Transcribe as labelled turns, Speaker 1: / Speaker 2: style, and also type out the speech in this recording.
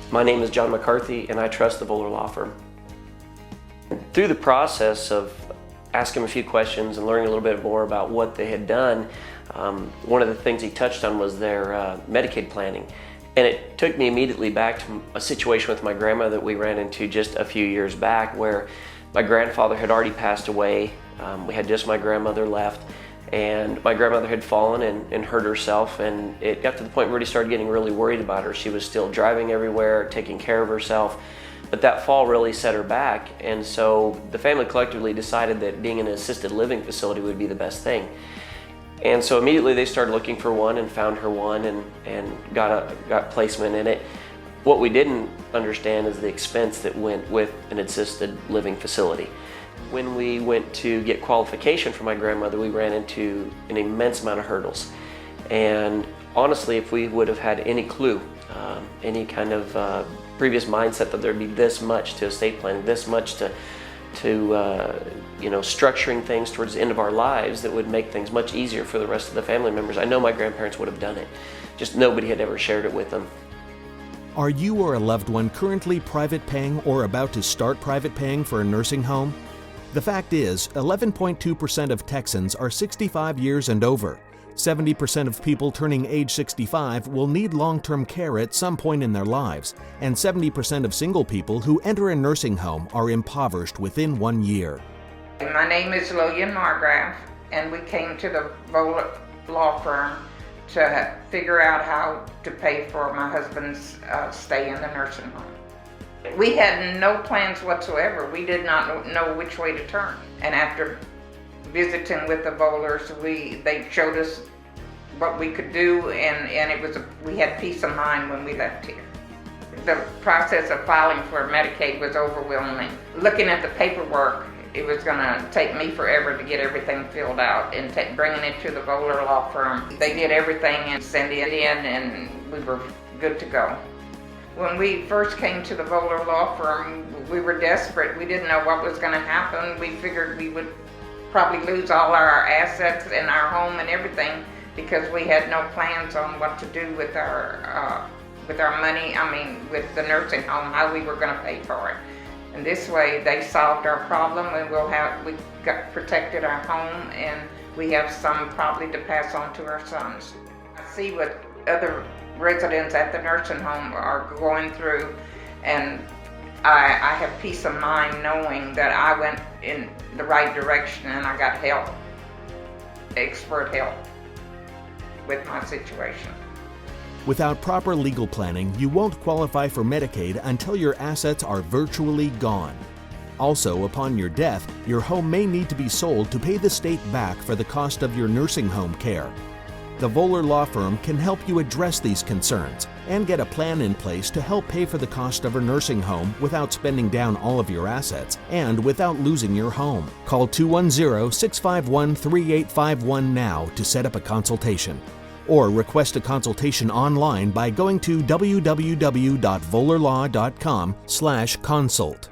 Speaker 1: My name is John McCarthy, and I trust the Voller Law Firm. Through the process of asking him a few questions and learning a little bit more about what they had done, one of the things he touched on was their Medicaid planning. And it took me immediately back to a situation with my grandmother that we ran into just a few years back, where my grandfather had already passed away. We had just my grandmother left, and my grandmother had fallen and hurt herself, and it got to the point where he started getting really worried about her. She was still driving everywhere, taking care of herself, but that fall really set her back, and so the family collectively decided that being in an assisted living facility would be the best thing. And so immediately they started looking for one and found her one and got placement in it. What we didn't understand is the expense that went with an assisted living facility. When we went to get qualification for my grandmother, we ran into an immense amount of hurdles. And honestly, if we would have had any clue, any kind of previous mindset that there'd be this much to estate planning, this much to structuring things towards the end of our lives that would make things much easier for the rest of the family members, I know my grandparents would have done it. Just nobody had ever shared it with them.
Speaker 2: Are you or a loved one currently private paying or about to start private paying for a nursing home? The fact is, 11.2% of Texans are 65 years and over. 70% of people turning age 65 will need long-term care at some point in their lives, and 70% of single people who enter a nursing home are impoverished within 1 year.
Speaker 3: My name is Lillian Margraf, and we came to the Voller Law Firm to figure out how to pay for my husband's stay in the nursing home. We had no plans whatsoever. We did not know which way to turn. And after visiting with the Vollers, they showed us what we could do, and we had peace of mind when we left here. The process of filing for Medicaid was overwhelming. Looking at the paperwork, it was going to take me forever to get everything filled out, and bringing it to the Voller Law Firm. They did everything and sent it in, and we were good to go. When we first came to the Voller Law Firm, we were desperate. We didn't know what was going to happen. We figured we would probably lose all our assets and our home and everything, because we had no plans on what to do with our money, with the nursing home, how we were going to pay for it. And this way they solved our problem, and we got protected our home, and we have some probably to pass on to our sons. I see what other residents at the nursing home are going through, and I have peace of mind knowing that I went in the right direction and I got help, expert help with my situation.
Speaker 2: Without proper legal planning, you won't qualify for Medicaid until your assets are virtually gone. Also, upon your death, your home may need to be sold to pay the state back for the cost of your nursing home care. The Voller Law Firm can help you address these concerns and get a plan in place to help pay for the cost of a nursing home without spending down all of your assets and without losing your home. Call 210-651-3851 now to set up a consultation, or request a consultation online by going to www.vollerlaw.com/consult.